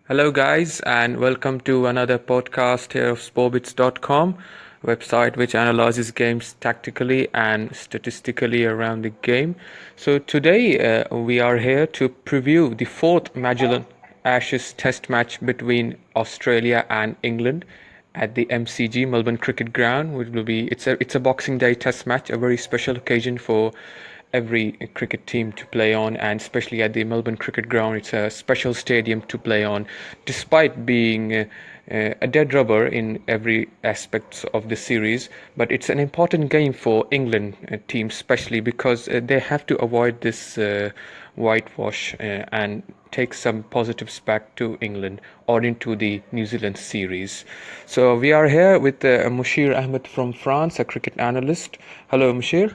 Hello, guys, and welcome to another podcast here of Sportbits.com, website which analyzes games tactically and statistically around the game. So today we are here to preview the fourth Magellan Ashes Test match between Australia and England at the MCG Melbourne Cricket Ground, which will be it's a Boxing Day Test match, a very special occasion for every cricket team to play on, and especially at the Melbourne Cricket Ground, it's a special stadium to play on, despite being a dead rubber in every aspect of the series. But it's an important game for England team, especially because they have to avoid this whitewash and take some positives back to England or into the New Zealand series. So we are here with Mushir Ahmed from France, a cricket analyst. Hello, Mushir.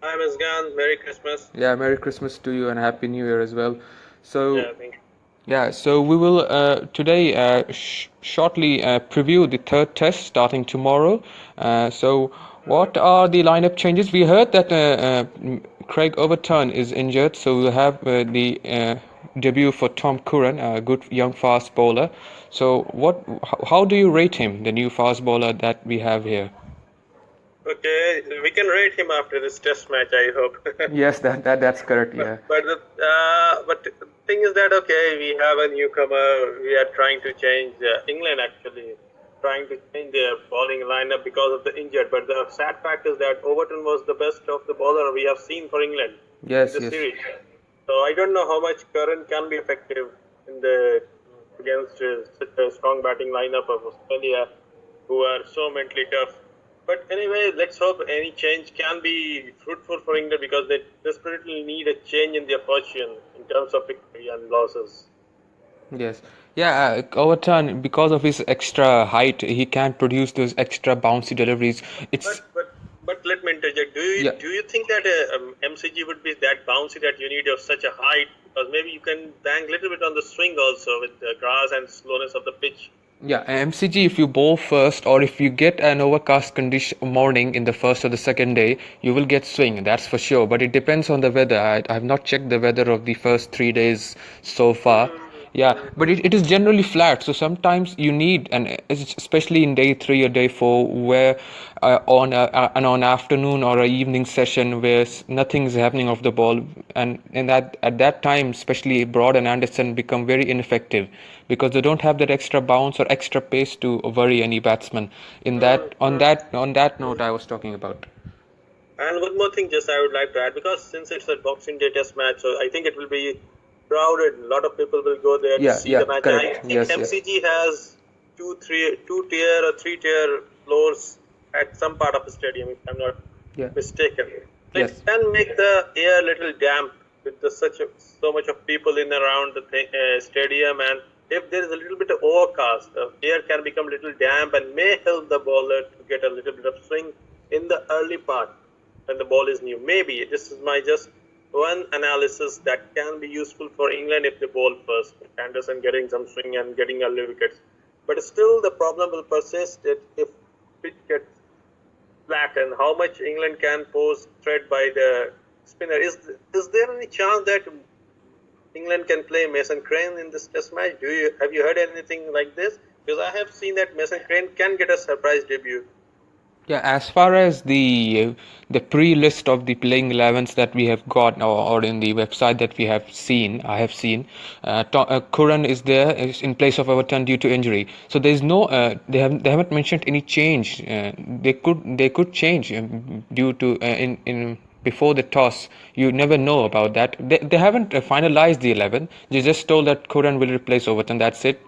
Hi, Ms. Gan. Merry Christmas. Yeah, Merry Christmas to you and Happy New Year as well. So, Yeah, thank you. yeah, so we will today shortly preview the third test starting tomorrow. So, what are the lineup changes? We heard that Craig Overton is injured, so we'll have the debut for Tom Curran, a good young fast bowler. So, how do you rate him, the new fast bowler that we have here? Okay, we can rate him after this test match, I hope. Yes, that's correct. but Yeah. but the thing is that okay, we have a newcomer. We are trying to change England actually, trying to change their bowling lineup because of the injured. But the sad fact is that Overton was the best of the bowler we have seen for England in Yes. the Yes. series. So I don't know how much Curran can be effective in the against such a strong batting lineup of Australia, who are so mentally tough. But anyway, let's hope any change can be fruitful for England because they desperately need a change in their fortune in terms of victory and losses. Yes. Yeah, Overton, because of his extra height, he can produce those extra bouncy deliveries. But It's but but let me interject. Do you yeah, do you think that MCG would be that bouncy that you need of such a height? Because maybe you can bank a little bit on the swing also with the grass and slowness of the pitch. yeah. MCG, if you bowl first or if you get an overcast condition morning in the first or the second day, you will get swing. That's for sure. But it depends on the weather. I have not checked the weather of the first 3 days so far. Yeah, but it is generally flat. So sometimes you need, and especially in day three or day four, where on afternoon or a evening session where nothing is happening off the ball, and that at that time, especially Broad and Anderson become very ineffective because they don't have that extra bounce or extra pace to worry any batsman. In that, on that note, I was talking about. And one more thing, just I would like to add, because since it's a Boxing Day Test match, so I think it will be crowded. A lot of people will go there to Yeah, see yeah, the match. I correct. think Yes, yes. MCG has two tier or three tier floors at some part of the stadium, if I'm not Yeah. mistaken. So Yes. it can make the air a little damp with so much of people in around the stadium, and if there is a little bit of overcast, the air can become a little damp and may help the bowler to get a little bit of swing in the early part when the ball is new. Maybe this is my just one analysis that can be useful for England if they bowl first. Anderson getting some swing and getting early wickets. But still, the problem will persist if pitch gets black and how much England can pose threat by the spinner. Is there any chance that England can play Mason Crane in this Test match? Have you heard anything like this? Because I have seen that Mason Crane can get a surprise debut. Yeah, as far as the pre-list of the playing 11s that we have got, or in the website that we have seen, I have seen, Curran is there is in place of Everton due to injury. So there's no, they haven't mentioned any change. They could change due to in before the toss. You never know about that. They haven't finalized the 11. They just told that Curran will replace Overton. That's it.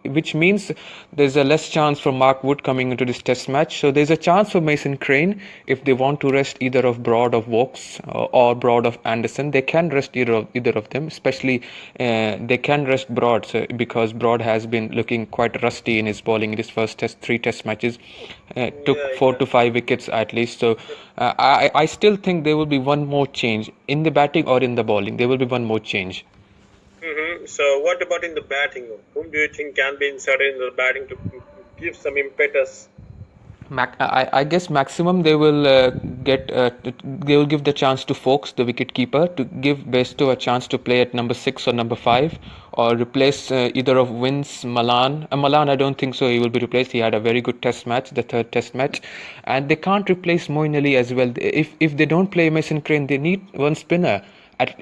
Which means there's a less chance for Mark Wood coming into this test match. So there's a chance for Mason Crane if they want to rest either of Broad of Vokes or Broad of Anderson. They can rest either of them. Especially they can rest Broad because Broad has been looking quite rusty in his bowling in his first three test matches. Took Yeah, 4 to 5 wickets at least. So I still think there will be one more change in the batting or in the bowling. There will be one more change. So what about in the batting? Whom do you think can be inserted in the batting to give some impetus? I guess maximum they will they will give the chance to Fox, the wicket keeper, to give Bairstow a chance to play at number 6 or number 5, or replace either of Vince, Malan. Malan, I don't think so. He will be replaced. He had a very good Test match, the third Test match, and they can't replace Moeen Ali as well. If they don't play Mason Crane, they need one spinner.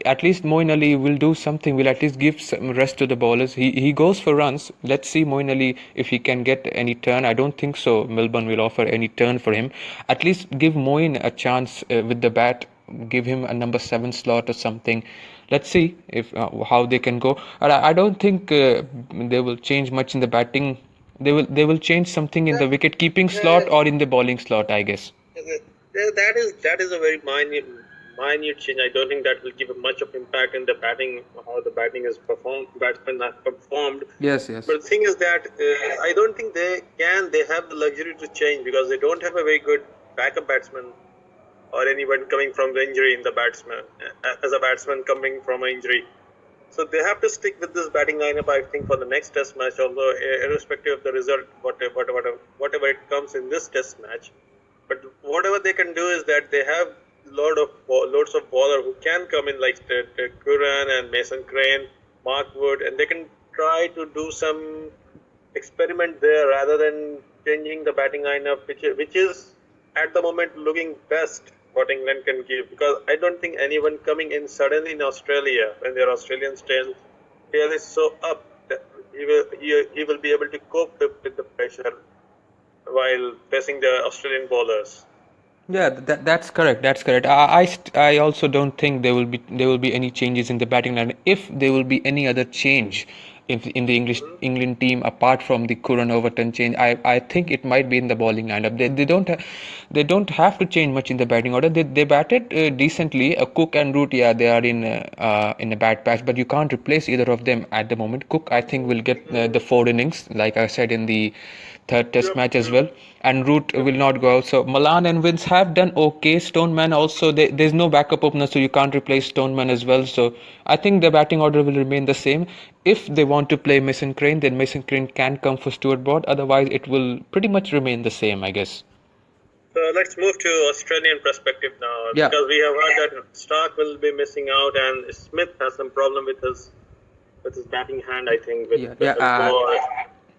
At least Moeen Ali will do something, will at least give some rest to the bowlers. He goes for runs. Let's see Moeen Ali if he can get any turn. I don't think so Melbourne will offer any turn for him. At least give Moeen a chance with the bat. Give him a number 7 slot or something. Let's see if how they can go. I don't think they will change much in the batting. They will change something in the wicket keeping slot or in the bowling slot, I guess. That is a very minute change. I don't think that will give much of impact in the batting, how the batting is performed, batsmen have performed. Yes, yes. But the thing is that I don't think they have the luxury to change, because they don't have a very good backup batsman or anyone coming from the injury in the batsman as a batsman coming from an injury. So they have to stick with this batting lineup, I think, for the next Test match. Although irrespective of the result, whatever it comes in this Test match, but whatever they can do is that they have loads of bowler who can come in, like Curran and Mason Crane, Mark Wood, and they can try to do some experiment there rather than changing the batting lineup, which is at the moment looking best what England can give. Because I don't think anyone coming in suddenly in Australia, when their Australian tail is so up, that he will be able to cope with the pressure while facing the Australian bowlers. Yeah, that's correct. That's correct. I also don't think there will be any changes in the batting line. If there will be any other change in the England team apart from the Curran Overton change, I think it might be in the bowling lineup. They don't have to change much in the batting order. They batted decently. Cook and Root, yeah, they are in a bad patch, but you can't replace either of them at the moment. Cook, I think, will get the 4 innings, like I said in the third Test match as well, and Root will not go out. So Malan and Vince have done okay. Stoneman also, there's no backup opener, so you can't replace Stoneman as well. So I think the batting order will remain the same. If they want to play Mason Crane, then Mason Crane can come for Stuart Broad. Otherwise, it will pretty much remain the same, I guess. So let's move to Australian perspective now, Yeah. because we have heard that Stark will be missing out, and Smith has some problem with his batting hand, I think, with Yeah, ball or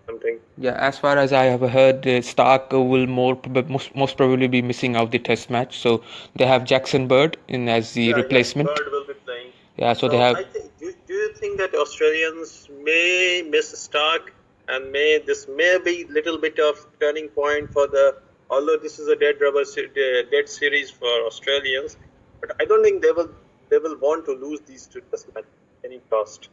something. Yeah, as far as I have heard, Stark will most probably be missing out the Test match. So they have Jackson Bird in as the replacement. Bird will be playing. Yeah, so they have. I think, do you think that Australians may miss Stark, and this may be little bit of turning point for although this is a dead series for Australians, but I don't think they will want to lose these two Test matches at any cost.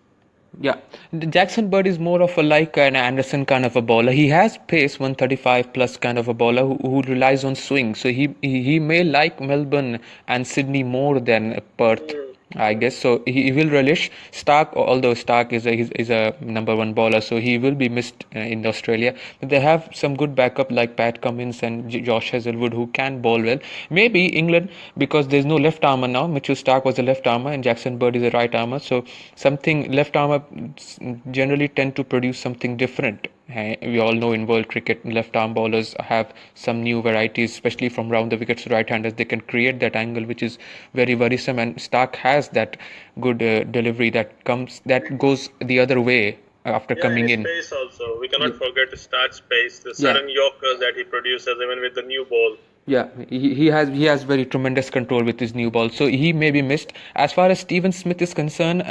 Yeah, the Jackson Bird is more of like an Anderson kind of a bowler. He has pace, 135 plus kind of a bowler who relies on swing. So he may like Melbourne and Sydney more than Perth, I guess. So he will relish Stark, although Stark is a number 1 bowler, so he will be missed in Australia. But they have some good backup like Pat Cummins and Josh Hazlewood who can bowl well. Maybe England, because there's no left armour now. Mitchell Stark was a left armour and Jackson Bird is a right armour. So something left armour generally tend to produce something different. We all know in world cricket, left arm bowlers have some new varieties, especially from round the wickets to right-handers. They can create that angle, which is very worrisome. And Stark has that good delivery that goes the other way after coming in. Space also, we cannot forget to start space. The sudden Yorkers that he produces, even with the new ball. Yeah, he has very tremendous control with his new ball, so he may be missed. As far as Steven Smith is concerned,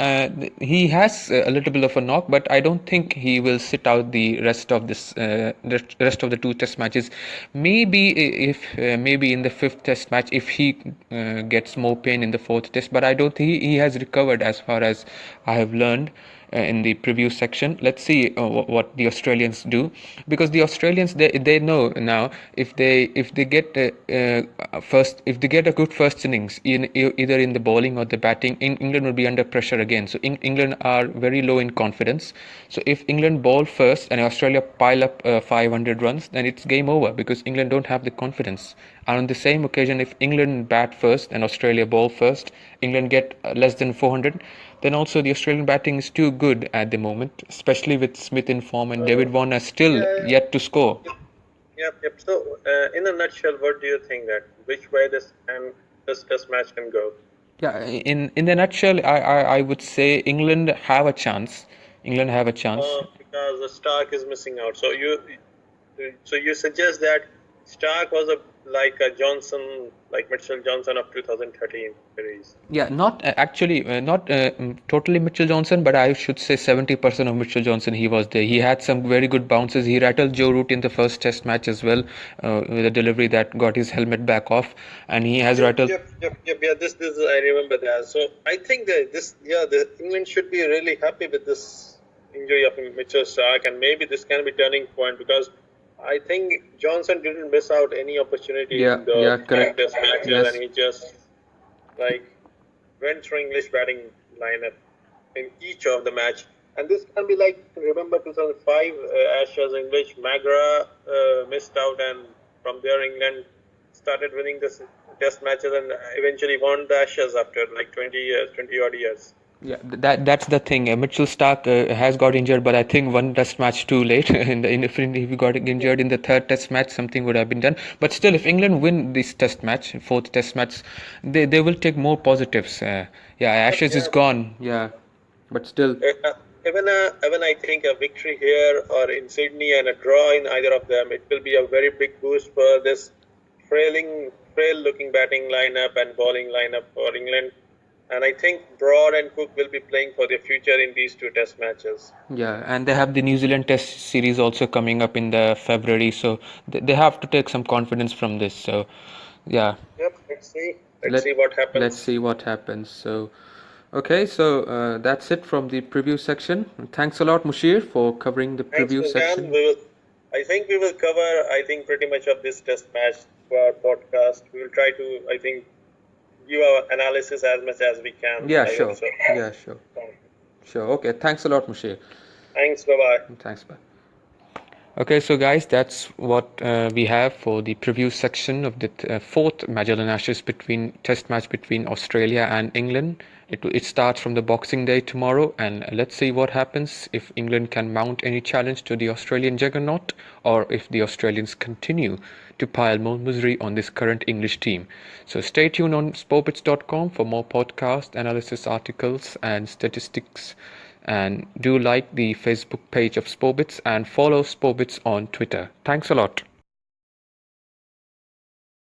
he has a little bit of a knock, but I don't think he will sit out the rest of the 2 Test matches. Maybe maybe in the 5th Test match if he gets more pain in the 4th Test, but I don't think he has recovered as far as I have learned. In the preview section, let's see what the Australians do, because the Australians they know now if they get if they get a good first innings either in the bowling or the batting, England will be under pressure again. So England are very low in confidence. So if England bowl first and Australia pile up 500 runs, then it's game over, because England don't have the confidence. And on the same occasion, if England bat first and Australia bowl first, England get less than 400, then also the Australian batting is too good at the moment, especially with Smith in form and David Warner still yet to score. Yep. So, in a nutshell, what do you think that which way this test match can go? Yeah, in the nutshell, I would say England have a chance. England have a chance. Because the Stark is missing out. So you suggest that Stark was like a Johnson, like Mitchell Johnson of 2013 series. Yeah, not actually not totally Mitchell Johnson, but I should say 70% of Mitchell Johnson. He was there. He had some very good bounces. He rattled Joe Root in the first Test match as well, with a delivery that got his helmet back off, and he has rattled. Yep. Yeah, this I remember that. So I think that the England should be really happy with this injury of Mitchell Stark, and maybe this can be turning point because I think Johnson didn't miss out any opportunity Yeah, in the yeah, correct. Test matches, Yes. and he just like went through English batting lineup in each of the match. And this can be like, remember 2005 Ashes in which Magra missed out, and from there England started winning this test matches and eventually won the Ashes after like 20 years, 20 odd years. Yeah, that's the thing. Mitchell Stark has got injured, but I think one Test match too late. If he got injured in the third Test match, something would have been done. But still, if England win this Test match, fourth Test match, they will take more positives. Yeah, Ashes is gone. Yeah, but still. Even I think a victory here or in Sydney and a draw in either of them, it will be a very big boost for this frail looking batting lineup and bowling lineup for England. And I think Broad and Cook will be playing for their future in these two test matches. Yeah, and they have the New Zealand Test series also coming up in the February, so they have to take some confidence from this. So, yeah. Yep, let's see what happens. Let's see what happens. So, okay, so that's it from the preview section. Thanks a lot, Mushir, for covering the Thanks, preview Muzgan. section. I think we will cover, pretty much of this test match for our podcast. We will try to, give our analysis as much as we can. Yeah, I sure. hope so. Yeah, sure. Sure. Okay. Thanks a lot, Mushir. Thanks. Bye-bye. Thanks. Bye. Okay, so guys, that's what we have for the preview section of the fourth Magellan Ashes test match between Australia and England. It starts from the Boxing Day tomorrow, and let's see what happens if England can mount any challenge to the Australian juggernaut, or if the Australians continue to pile more misery on this current English team. So stay tuned on sportbits.com for more podcast analysis articles and statistics. And do like the Facebook page of Sportbits and follow Sportbits on Twitter. Thanks a lot.